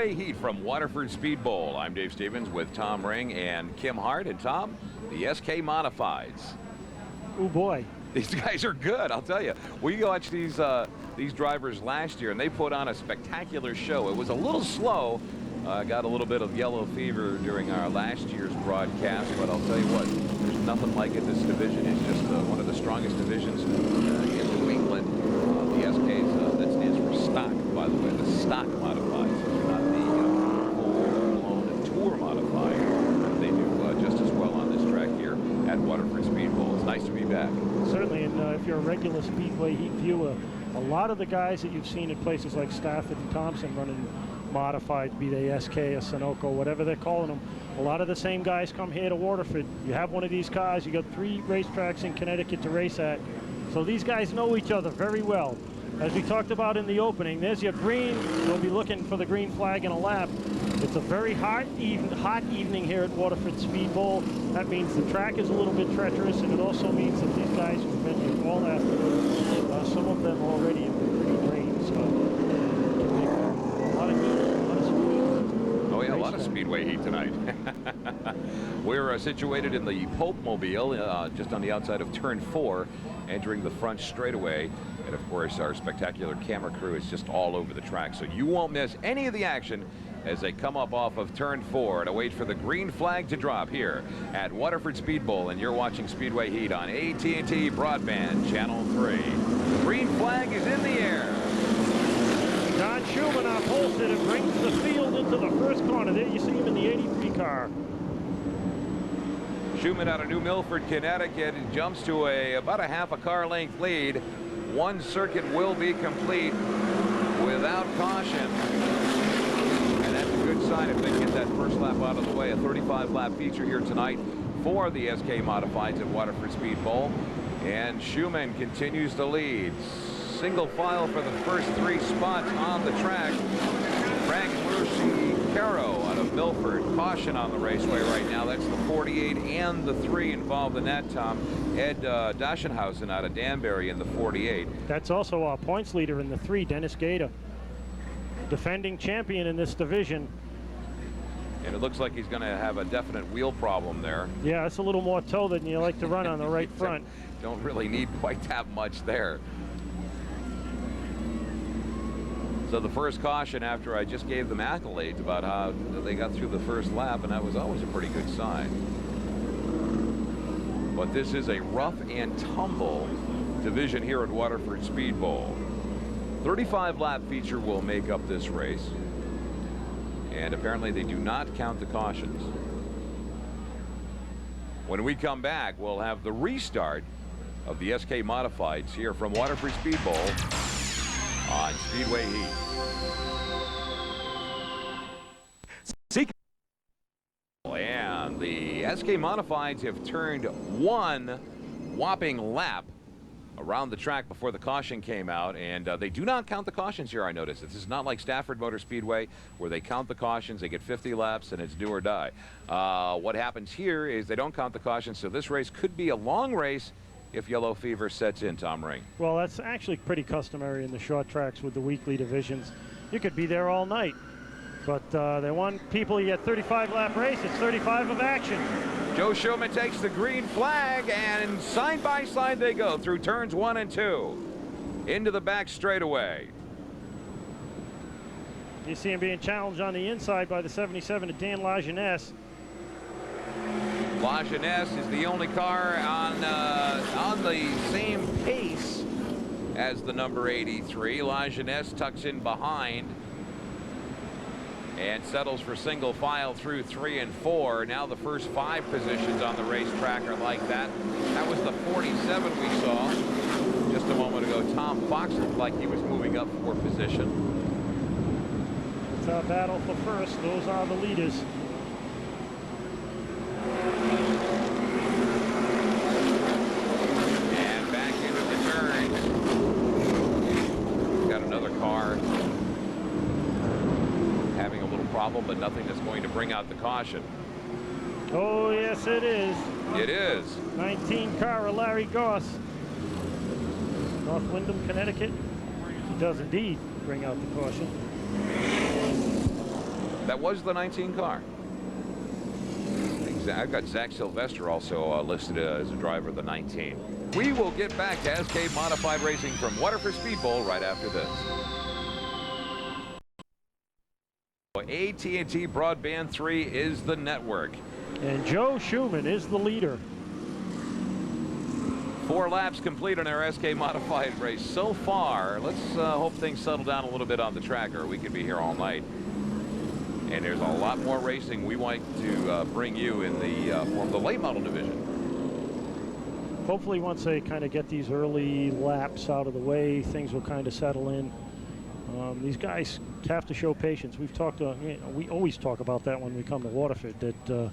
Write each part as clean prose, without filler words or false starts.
Speedway Heat from Warterford speedbowl. I'm Dave Stevens with Tom Ring and Kim Hart. And Tom, the SK Modifieds. Oh boy. These guys are good, I'll tell you. We watched these drivers last year, and they put on a spectacular show. It was a little slow. Got a little bit of yellow fever during our last year's broadcast, but I'll tell you what, there's nothing like it. This division is just one of the strongest divisions in New England. The SKs, that stands for stock, by the way, the stock modifieds, not the full-blown tour modified. They do just as well on this track here at Warterford speedbowl. It's nice to be back. Certainly, and if you're a regular Speedway Heat viewer, a lot of the guys that you've seen in places like Stafford and Thompson running modified, be they SK or Sunoco, whatever they're calling them, a lot of the same guys come here to Waterford. You have one of these cars, you got 3 racetracks in Connecticut to race at, so these guys know each other very well. As we talked about in the opening, there's your green. We'll be looking for the green flag in a lap. It's a very hot evening here at Warterford speedbowl. That means the track is a little bit treacherous, and it also means that these guys who've been here all afternoon, some of them already have been pretty drained, so it can make a lot of heat, a lot of speed. Oh yeah, a lot of Speedway Heat tonight. We're situated in the Pope Mobile, just on the outside of turn 4, entering the front straightaway. And of course, our spectacular camera crew is just all over the track, so you won't miss any of the action as they come up off of turn 4 to wait for the green flag to drop here at Warterford speedbowl. And you're watching Speedway Heat on AT&T Broadband Channel 3. The green flag is in the air. Don Schumann, our pole sitter, brings the field into the first corner. There you see him in the 83 car. Schumann out of New Milford, Connecticut, jumps to about a half a car length lead. One circuit will be complete without caution. And that's a good sign if they get that first lap out of the way. A 35-lap feature here tonight for the SK Modifieds at Warterford speedbowl. And Schumann continues to lead. Single file for the first 3 spots on the track. Frank Caro out of Milford. Caution on the raceway right now. That's the 48 and the 3 involved in that, Tom. Ed Daschenhausen out of Danbury in the 48. That's also our points leader in the 3, Dennis Gator. Defending champion in this division. And it looks like he's going to have a definite wheel problem there. Yeah, it's a little more toe than you like to run on the right front. Don't really need quite that much there. So the first caution after I just gave them accolades about how they got through the first lap, and that was always a pretty good sign. But this is a rough and tumble division here at Warterford speedbowl. 35-lap feature will make up this race. And apparently they do not count the cautions. When we come back, we'll have the restart of the SK Modifieds here from Warterford speedbowl on Speedway Heat. And the SK Modifieds have turned 1 whopping lap around the track before the caution came out, and they do not count the cautions here, I noticed. This is not like Stafford Motor Speedway where they count the cautions, they get 50 laps, and it's do or die. What happens here is they don't count the cautions, so this race could be a long race if yellow fever sets in, Tom Ring. Well, that's actually pretty customary in the short tracks with the weekly divisions. You could be there all night. But they want people, you get 35-lap race, it's 35 of action. Joe Schumann takes the green flag, and side by side they go through turns 1 and 2 into the back straightaway. You see him being challenged on the inside by the 77 of Dan Lajeunesse. Lajeunesse is the only car on the same pace as the number 83. Lajeunesse tucks in behind and settles for single file through 3 and 4. Now the first 5 positions on the racetrack are like that. That was the 47 we saw just a moment ago. Tom Fox looked like he was moving up for position. It's a battle for first. Those are the leaders. And back into the turns. Got another car having a little problem, but nothing that's going to bring out the caution. Oh, yes, it is. It is. 19 car of Larry Goss. North Windham, Connecticut. He does indeed bring out the caution. That was the 19 car. I've got Zach Sylvester also listed as a driver of the 19. We will get back to SK Modified Racing from Warterford Speedbowl right after this. AT&T Broadband 3 is the network. And Joe Schumann is the leader. 4 laps complete on our SK Modified race so far. Let's hope things settle down a little bit on the track, or we could be here all night. And there's a lot more racing we want to bring you in the late model division. Hopefully once they kind of get these early laps out of the way, things will kind of settle in. These guys have to show patience. We always talk about that when we come to Waterford, that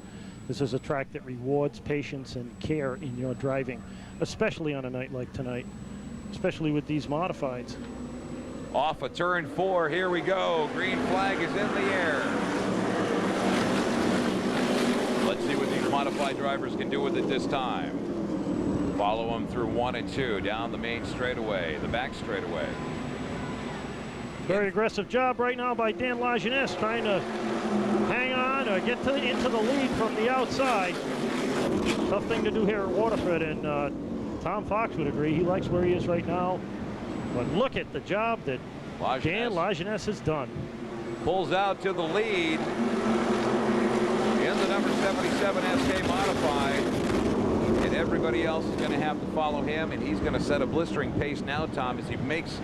this is a track that rewards patience and care in your driving, especially on a night like tonight, especially with these modifieds. Off of turn 4, here we go. Green flag is in the air. Let's see what these modified drivers can do with it this time. Follow them through 1 and 2, down the main straightaway, the back straightaway. Very aggressive job right now by Dan Lajeunesse, trying to hang on or get into the lead from the outside. Tough thing to do here at Waterford, and Tom Fox would agree. He likes where he is right now. But look at the job that Dan Lajeunesse has done. Pulls out to the lead in the number 77 SK Modified. And everybody else is going to have to follow him, and he's going to set a blistering pace now, Tom, as he makes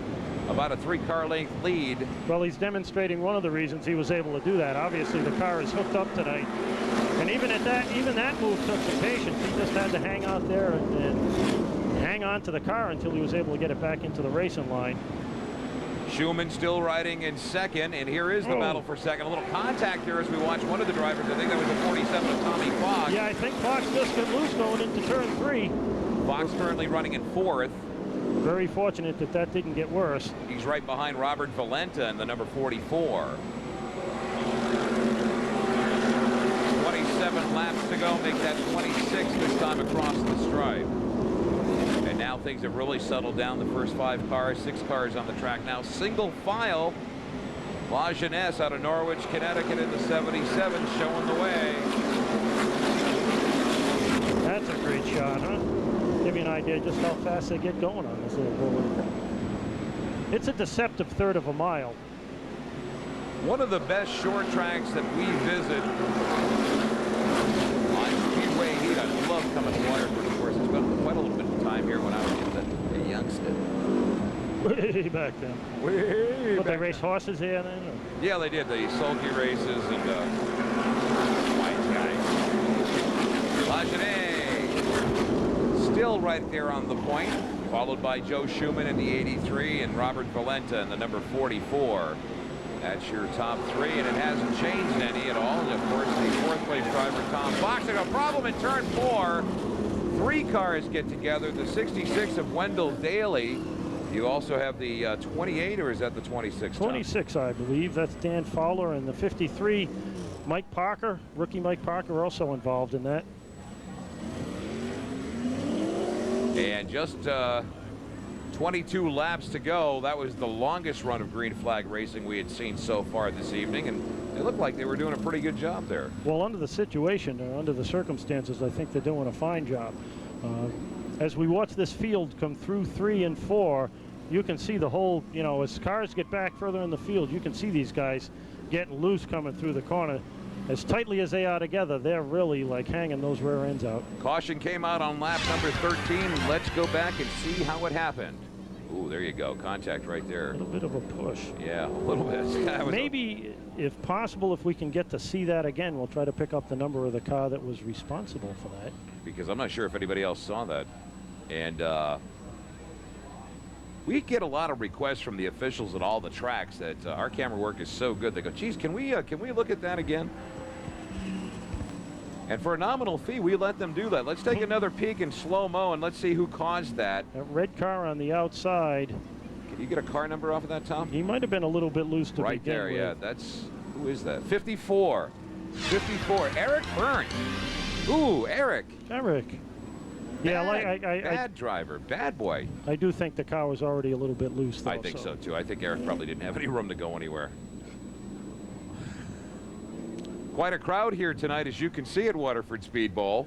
about a 3-car length lead. Well, he's demonstrating one of the reasons he was able to do that. Obviously, the car is hooked up tonight. And even that move took some patience. He just had to hang out there and hang on to the car until he was able to get it back into the racing line. Schumann still riding in second, and here is the battle for second. A little contact here as we watch one of the drivers. I think that was the 47 of Tommy Fox. Yeah, I think Fox just got loose going into turn 3. Fox currently running in 4th. Very fortunate that that didn't get worse. He's right behind Robert Valenta in the number 44. 27 laps to go, make that 26 this time across the stripe. And now things have really settled down. The first 5 cars, 6 cars on the track now. Single file. Lajeunesse out of Norwich, Connecticut in the 77, showing the way. That's a great shot, huh? Give you an idea just how fast they get going on this little bullet. It's a deceptive 1/3 of a mile. One of the best short tracks that we visit on Speedway Heat. I love coming to Waterford, of course. I spent quite a little bit of time here when I was just a youngster. Way back then. Way But back they race then. horses here then? Or? Yeah, they did. The sulky races and white guys. Lajeunesse still right there on the point, followed by Joe Schumann in the 83 and Robert Valenta in the number 44. That's your top 3, and it hasn't changed any at all. And of course, the 4th place driver, Tom Fox. A problem in turn 4. 3 cars get together. The 66 of Wendell Daly. You also have the 28, or is that the 26? 26, I believe. That's Dan Fowler, and the 53, Mike Parker, rookie Mike Parker, also involved in that. And just 22 laps to go. That was the longest run of green flag racing we had seen so far this evening, and it looked like they were doing a pretty good job there. Well, under the situation, or under the circumstances, I think they're doing a fine job. As we watch this field come through 3 and 4, you can see the whole, you know, as cars get back further in the field, you can see these guys getting loose coming through the corner. As tightly as they are together, they're really like hanging those rear ends out. Caution came out on lap number 13. Let's go back and see how it happened. Ooh, there you go. Contact right there. A little bit of a push. Yeah, a little bit. Maybe, if possible, if we can get to see that again, we'll try to pick up the number of the car that was responsible for that. Because I'm not sure if anybody else saw that. And we get a lot of requests from the officials at all the tracks that our camera work is so good. They go, geez, can we look at that again? And for a nominal fee, we let them do that. Let's take another peek in slow-mo, and let's see who caused that. That red car on the outside. Can you get a car number off of that, Tom? He might have been a little bit loose to right begin there, with. yeah. That's, who is that? 54. 54. Eric Burns. Ooh, Eric. Eric. Yeah, bad driver, bad boy. I do think the car was already a little bit loose, though. I think so too. I think Eric probably didn't have any room to go anywhere. Quite a crowd here tonight, as you can see, at Warterford speedbowl.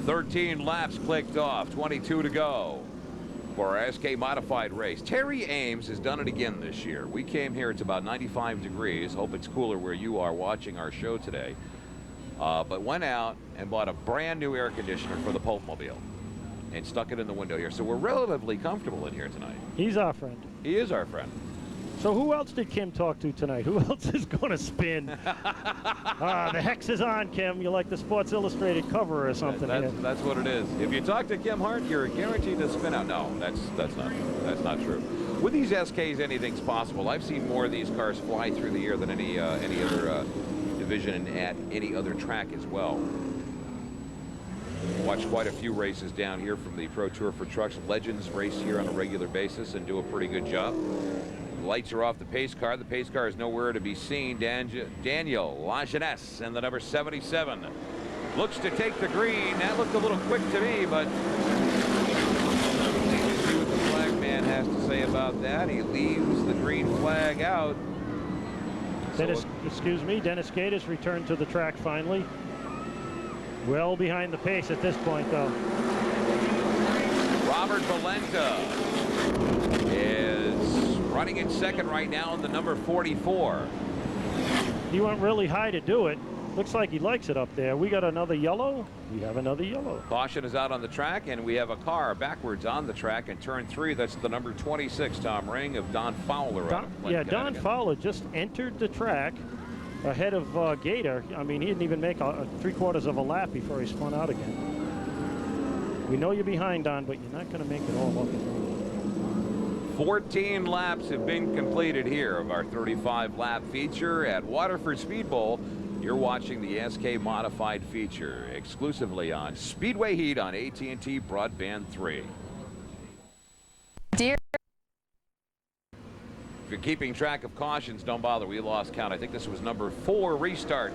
13 laps clicked off, 22 to go for our SK modified race. Terry Ames has done it again this year. We came here, it's about 95 degrees. Hope it's cooler where you are watching our show today. But went out and bought a brand new air conditioner for the Pulpmobile and stuck it in the window here. So we're relatively comfortable in here tonight. He's our friend. He is our friend. So who else did Kim talk to tonight? Who else is going to spin? The hex is on, Kim. You're like the Sports Illustrated cover or something. That's what it is. If you talk to Kim Hart, you're guaranteed to spin out. No, that's not true. With these SKs, anything's possible. I've seen more of these cars fly through the air than any other division at any other track as well. Watch quite a few races down here from the Pro Tour for Trucks. Legends race here on a regular basis and do a pretty good job. The lights are off the pace car. The pace car is nowhere to be seen. Daniel Lajeunesse in the number 77 looks to take the green. That looked a little quick to me, but let's see what the flag man has to say about that. He leaves the green flag out. Dennis Gator's returned to the track finally. Well behind the pace at this point, though. Robert Valenta is running in second right now in the number 44. He went really high to do it. Looks like he likes it up there. We got another yellow. We have another yellow. Caution is out on the track, and we have a car backwards on the track in turn 3. That's the number 26, Tom Ring, of Don Fowler. Don Fowler just entered the track ahead of Gator. I mean, he didn't even make a 3/4 of a lap before he spun out again. We know you're behind, Don, but you're not going to make it all up. 14 laps have been completed here of our 35-lap feature at Warterford speedbowl. You're watching the SK modified feature exclusively on Speedway Heat on AT&T Broadband 3. Dear. If you're keeping track of cautions, don't bother. We lost count. I think this was number 4 restart.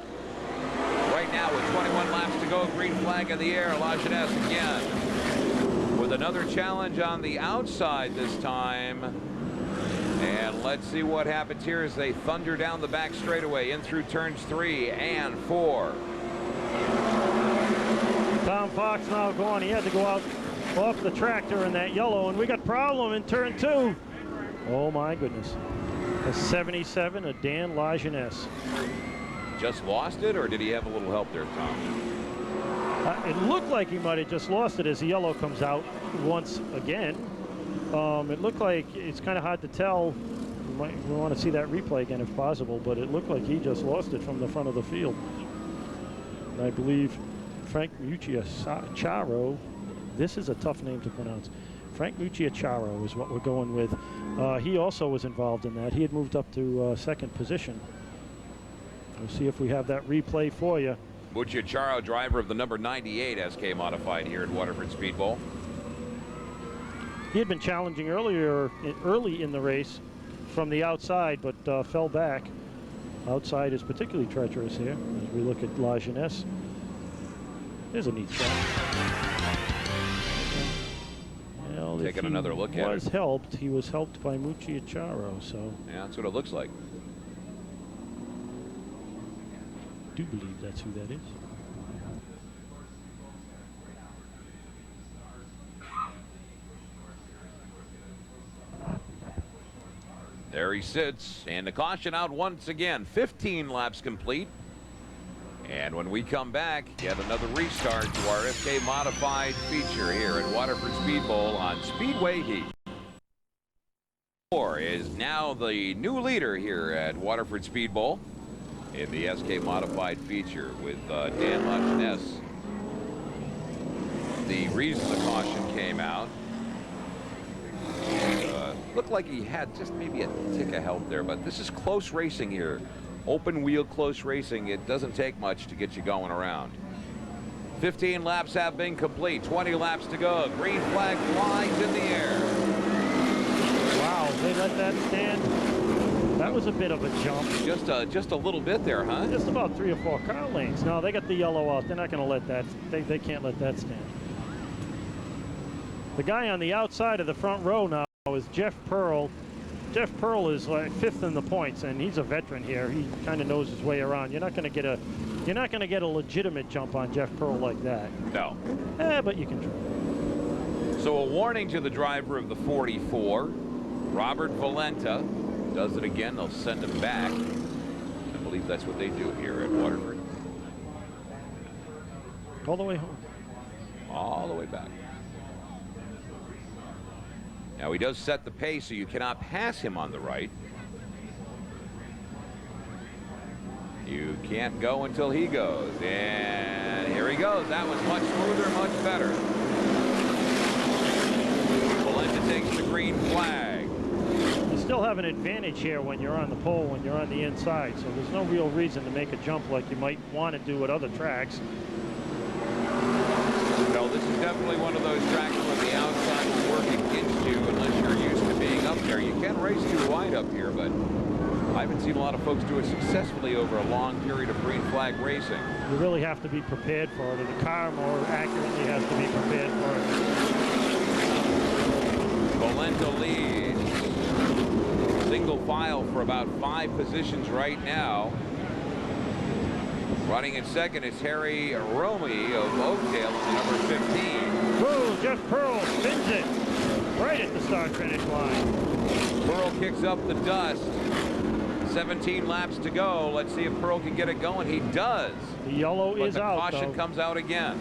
Right now with 21 laps to go, green flag in the air. Lajeunesse again with another challenge on the outside this time. And let's see what happens here as they thunder down the back straightaway in through turns 3 and 4. Tom Fox now going. He had to go out off the tractor in that yellow, and we got problem in turn 2. Oh my goodness. A 77, a Dan Lajeunesse. Just lost it, or did he have a little help there, Tom? It looked like he might have just lost it as the yellow comes out once again. It looked like, it's kind of hard to tell. We want to see that replay again if possible, but it looked like he just lost it from the front of the field. And I believe Frank Mucciacciaro, this is a tough name to pronounce. Frank Mucciacciaro is what we're going with. He also was involved in that. He had moved up to second position. We'll see if we have that replay for you. Mucciacciaro, driver of the number 98 SK modified here at Warterford speedbowl. He had been challenging early in the race from the outside, but fell back. Outside is particularly treacherous here as we look at Lajeunesse. There's a neat shot. Well, taking another look at it. He was helped by Mucciacciaro, so. Yeah, that's what it looks like. I do believe that's who that is. There he sits, and the caution out once again. 15 laps complete. And when we come back, yet another restart to our SK modified feature here at Warterford speedbowl on Speedway Heat. 4 is now the new leader here at Warterford speedbowl in the SK modified feature with Dan Lajeunesse. The reason the caution came out, looked like he had just maybe a tick of help there, but this is close racing here. Open wheel close racing. It doesn't take much to get you going around. 15 laps have been complete. 20 laps to go. Green flag flies in the air. Wow, they let that stand. That was a bit of a jump. Just a little bit there, huh? Just about 3 or 4 car lanes. No, they got the yellow out. They're not going to let that. They can't let that stand. The guy on the outside of the front row now is Jeff Pearl, Jeff Pearl is like 5th in the points, and he's a veteran here. He kind of knows his way around. You're not going to get a legitimate jump on Jeff Pearl like that. No. But you can try. So a warning to the driver of the 44. Robert Valenta does it again. They'll send him back. I believe that's what they do here at Warterford. All the way home. All the way back. Now he does set the pace, so you cannot pass him on the right. You can't go until he goes. And here he goes. That was much smoother, much better. Valenta takes the green flag. You still have an advantage here when you're on the pole, when you're on the inside, so there's no real reason to make a jump like you might want to do at other tracks. No, this is definitely one of those tracks where the outside will work against you unless you're used to being up there. You can race too wide up here, but I haven't seen a lot of folks do it successfully over a long period of green flag racing. You really have to be prepared for it, or the car more accurately has to be prepared for it. Valenta leads. Single file for about 5 positions right now. Running in second is Harry Romy of Oakdale in the number 15. Whoa, Jeff Pearl spins it right at the start-finish line. Pearl kicks up the dust. 17 laps to go. Let's see if Pearl can get it going. He does. The yellow is out, but the caution comes out again.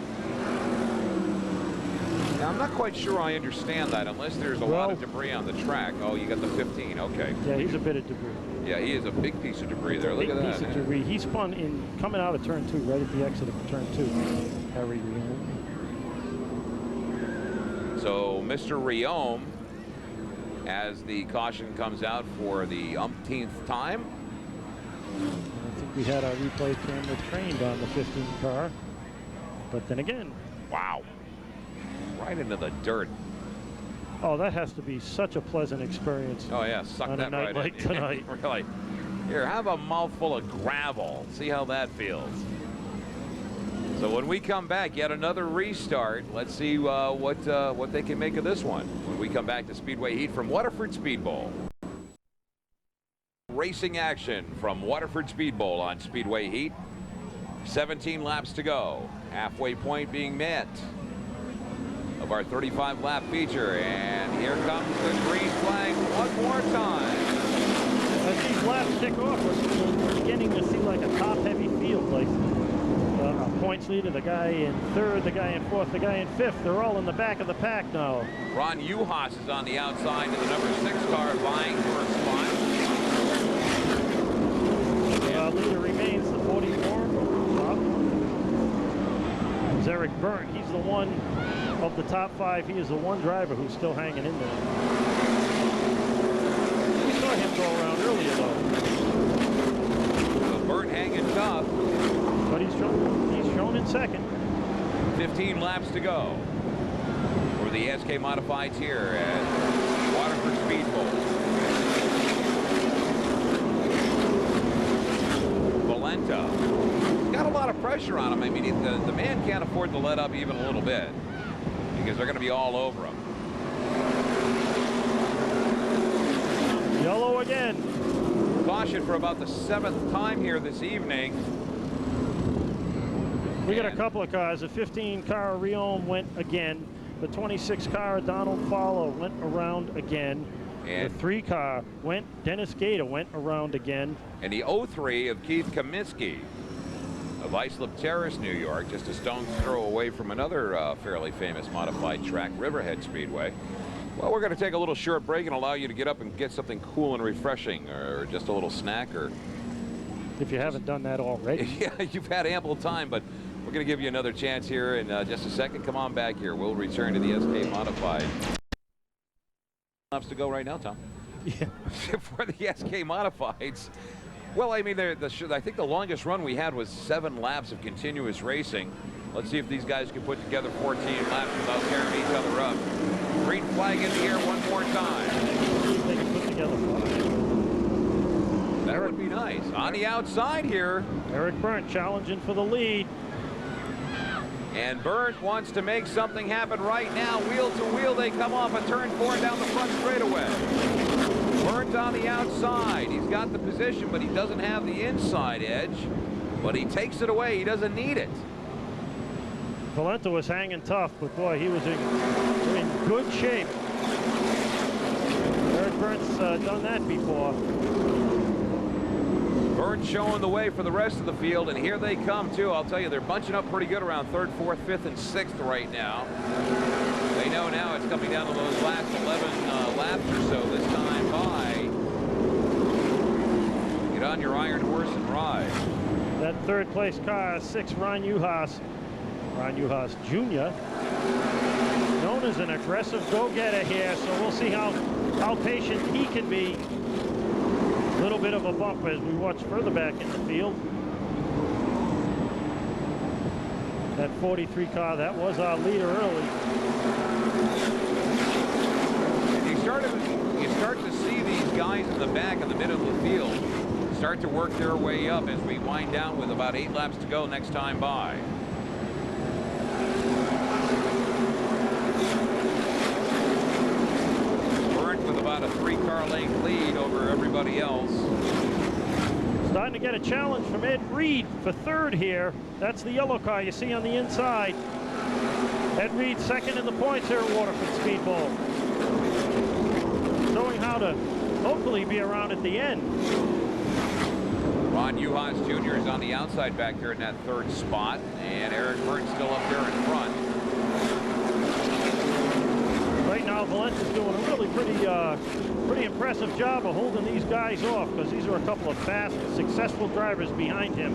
Now, I'm not quite sure I understand that unless there's a lot of debris on the track. Oh, you got the 15. Okay. Yeah, he's a bit of debris. Yeah, he is a big piece of debris there. Look at that. Big piece of debris. He spun in coming out of turn 2, right at the exit of turn 2. Harry Riome. So, Mr. Riome, as the caution comes out for the umpteenth time. I think we had our replay camera trained on the 15 car. But then again. Wow. Right into the dirt. Oh, that has to be such a pleasant experience. Oh, yeah. Suck on that a night right like in. tonight. Really. Here, have a mouthful of gravel. See how that feels. So when we come back, yet another restart. Let's see what they can make of this one when we come back to Speedway Heat from Warterford Speedbowl. Racing action from Warterford Speedbowl on Speedway Heat. 17 laps to go. Halfway point being met of our 35-lap feature. And here comes the green flag one more time. As these laps tick off, we're beginning to see like a top-heavy field, like a points leader, the guy in 3rd, the guy in 4th, the guy in 5th. They're all in the back of the pack now. Ron Uhas is on the outside to the number 6 car vying for a spot. Leader remains the 44. Top. It's Eric Byrne. He's the one of the top 5. He is the one driver who's still hanging in there. We saw him go around earlier, though. So Byrne hanging tough. But he's shown in second. 15 laps to go for the SK Modifieds here at Warterford Speedbowl. Valenta got a lot of pressure on him. I mean, the man can't afford to let up even a little bit because they're going to be all over him. Yellow again. Caution for about the 7th time here this evening. We got a couple of cars. The 15 car Riome went again. The 26 car Donald Fowler went around again. And the 3 car went. Dennis Gator went around again. And the 03 of Keith Kaminsky of Islip Terrace, New York, just a stone's throw away from another fairly famous modified track, Riverhead Speedway. Well, we're going to take a little short break and allow you to get up and get something cool and refreshing, or just a little snack, or if you haven't done that already. Yeah, you've had ample time, but we're going to give you another chance here in just a second. Come on back here. We'll return to the SK Modified. Laps to go right now, Tom. Yeah. For the SK Modifieds. Well, I mean, I think the longest run we had was 7 laps of continuous racing. Let's see if these guys can put together 14 laps without tearing each other up. Green flag in the air one more time. They can put together 5. That would be nice. On the outside here. Eric Byrne challenging for the lead. And Byrne wants to make something happen right now. Wheel to wheel, they come off a turn 4 down the front straightaway. Burnt on the outside. He's got the position, but he doesn't have the inside edge. But he takes it away. He doesn't need it. Valenta was hanging tough, but boy, he was in good shape. Eric Byrne's done that before. Byrne showing the way for the rest of the field, and here they come too. I'll tell you, they're bunching up pretty good around 3rd, 4th, 5th, and 6th right now. They know now it's coming down to those last 11 laps or so this time by. Get on your iron horse and ride. That 3rd place car, 6, Ron Uhas Jr., known as an aggressive go-getter here, so we'll see how patient he can be. A little bit of a bump as we watch further back in the field. That 43 car, that was our leader early. You start to see these guys in the back in the middle of the field start to work their way up as we wind down with about 8 laps to go next time by. Burnt with about a 3-car length lead over everybody else. Starting to get a challenge from Ed Reed for 3rd here. That's the yellow car you see on the inside. Ed Reed 2nd in the points here at Warterford speedbowl. Showing how to hopefully be around at the end. Ron Uhas Jr. is on the outside back there in that 3rd spot, and Eric Byrne still up there in front. Right now, Valenta's doing a really pretty impressive job of holding these guys off, because these are a couple of fast, successful drivers behind him.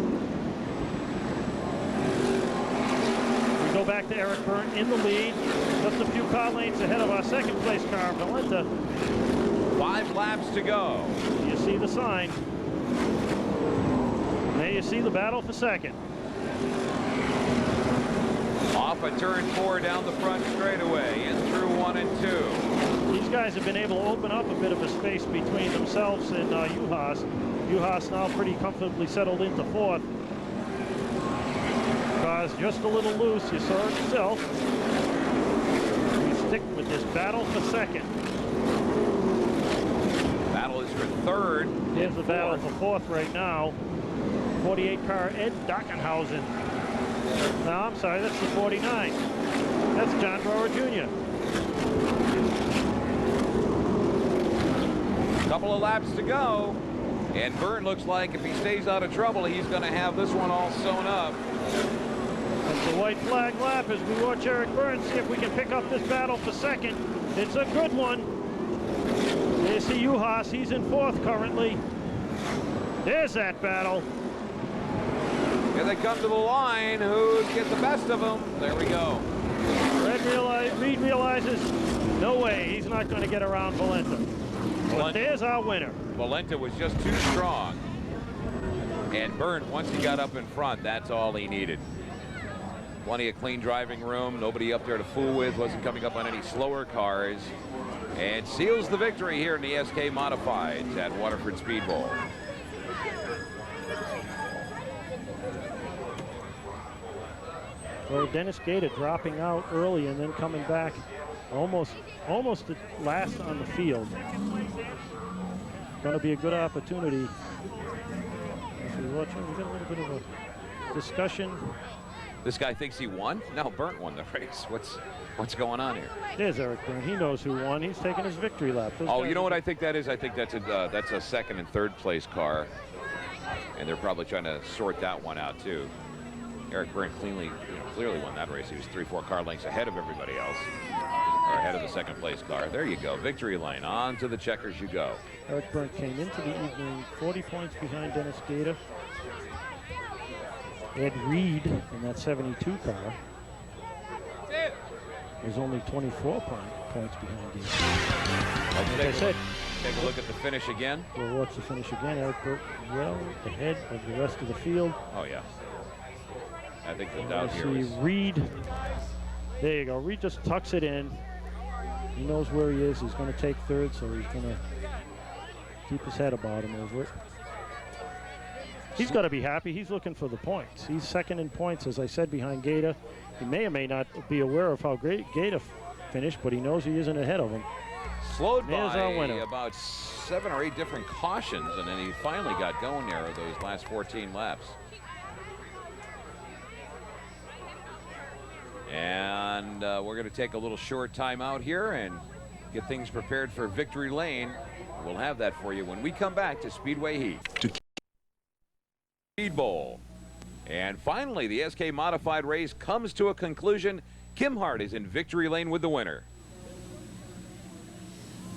We go back to Eric Byrne in the lead, just a few car lengths ahead of our 2nd place car, Valenta. 5 laps to go. You see the sign. There you see the battle for 2nd. Off a turn 4 down the front straightaway, in through 1 and 2. These guys have been able to open up a bit of a space between themselves and Uhas. Uhas now pretty comfortably settled into 4th. Car's just a little loose, you saw it yourself. We stick with this battle for 2nd. Battle is for 3rd. Here's the battle for 4th right now. 48 car Ed Dockenhausen. No, I'm sorry, that's the 49. That's John Brower Jr. Couple of laps to go, and Byrne looks like if he stays out of trouble, he's going to have this one all sewn up. That's the white flag lap as we watch Eric Byrne see if we can pick up this battle for 2nd. It's a good one. There's the Uhas. He's in 4th currently. There's that battle. Here they come to the line. Who gets the best of them? There we go. Reed realizes, no way, he's not going to get around Valenta. But there's our winner. Valenta was just too strong. And Byrne, once he got up in front, that's all he needed. Plenty of clean driving room. Nobody up there to fool with. Wasn't coming up on any slower cars. And seals the victory here in the SK Modifieds at Warterford speedbowl. Well, Dennis Gator dropping out early and then coming back almost at last on the field. Going to be a good opportunity. If we watch, we got a little bit of a discussion. This guy thinks he won? No, Byrne won the race. What's going on here? There's Eric Byrne. He knows who won. He's taking his victory lap. Oh, you know what I think that is? I think that's a 2nd and 3rd place car, and they're probably trying to sort that one out too. Eric Byrne clearly won that race. He was 3-4 car lengths ahead of everybody else, or ahead of the 2nd place car. There you go, victory lane. On to the checkers you go. Eric Byrne came into the evening 40 points behind Dennis Gator. Ed Reed in that 72 car was only 24 points behind Gator. Like I said, take a look at the finish again. We'll watch the finish again. Eric Byrne well ahead of the rest of the field. Oh yeah. I think the doubt here is Reed. There you go. Reed just tucks it in. He knows where he is. He's going to take 3rd, so he's going to keep his head about him over it. He's got to be happy. He's looking for the points. He's 2nd in points, as I said, behind Gator. He may or may not be aware of how great Gator finished, but he knows he isn't ahead of him. Slowed There's our by winner. about 7 or 8 different cautions, and then he finally got going there of those last 14 laps. And we're going to take a little short time out here and get things prepared for Victory Lane. We'll have that for you when we come back to Speedway Heat. Speedbowl. And finally, the SK Modified race comes to a conclusion. Kim Hart is in Victory Lane with the winner.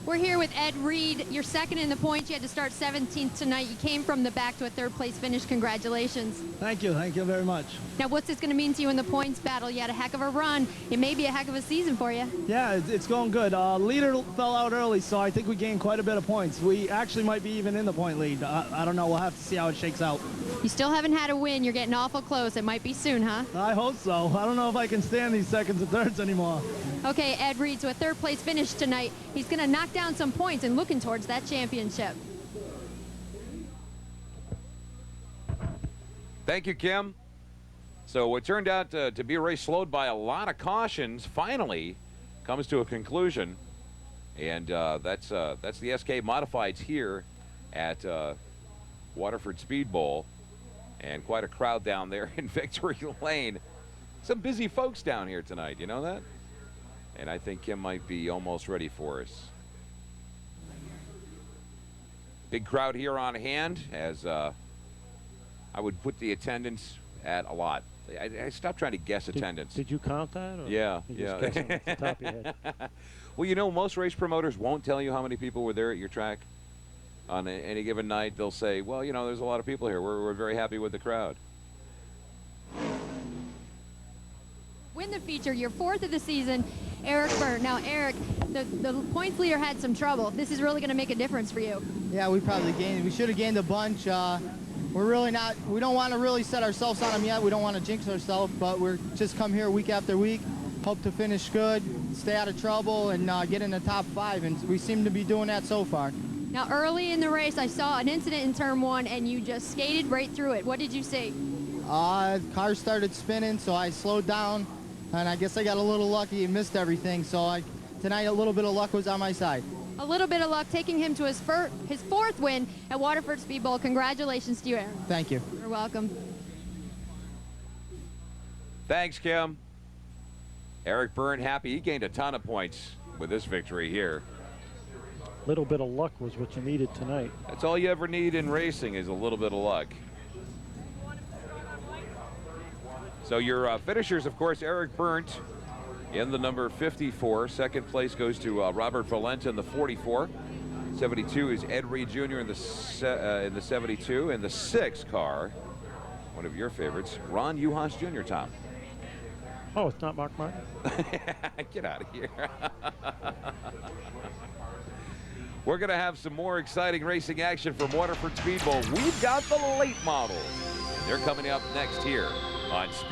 We're here with Ed Reed. You're second in the points. You had to start 17th tonight. You came from the back to a third place finish. Congratulations. Thank you very much. Now, what's this going to mean to you in the points battle? You had a heck of a run. It may be a heck of a season for you. Yeah, it's going good. Leader fell out early, so I think we gained quite a bit of points. We actually might be even in the point lead. I don't know. We'll have to see how it shakes out. You still haven't had a win. You're getting awful close. It might be soon, huh? I hope so. I don't know if I can stand these seconds and thirds anymore. Okay, Ed Reed, so a third place finish tonight. He's going to knock down some points and looking towards that championship. Thank you, Kim. So what turned out to be a race slowed by a lot of cautions finally comes to a conclusion. And that's the SK Modifieds here at Warterford speedbowl. And quite a crowd down there in Victory Lane. Some busy folks down here tonight, you know that? And I think Kim might be almost ready for us. Big crowd here on hand, as I would put the attendance at a lot. I stopped trying to guess attendance. Did you count that? Or Yeah, you yeah. just guessing off the top of your head? Well, you know, most race promoters won't tell you how many people were there at your track. On any given night, they'll say, well, you know, there's a lot of people here. We're very happy with the crowd. Win the feature, your fourth of the season, Eric Byrne. Now, Eric, the points leader had some trouble. This is really going to make a difference for you. Yeah, we should have gained a bunch. We're really not, we don't want to really set ourselves on them yet. We don't want to jinx ourselves, but we're just come here week after week, hope to finish good, stay out of trouble, and get in the top 5, and we seem to be doing that so far. Now, early in the race, I saw an incident in turn 1, and you just skated right through it. What did you see? Car started spinning, so I slowed down, and I guess I got a little lucky and missed everything, so tonight a little bit of luck was on my side. A little bit of luck taking him to his fourth win at Warterford speedbowl. Congratulations to you, Aaron. Thank you. You're welcome. Thanks, Kim. Eric Byrne happy. He gained a ton of points with this victory here. Little bit of luck was what you needed tonight. That's all you ever need in racing is a little bit of luck. So your finishers, of course, Eric Byrne in the number 54. Second place goes to Robert Valenta in the 44. 72 is Ed Reed Jr. in the 72. In the 6 car, one of your favorites, Ron Uhas Jr., Tom. Oh, it's not Mark Martin? Get out of here. We're going to have some more exciting racing action from Warterford Speedbowl. We've got the late models. They're coming up next here on Speed.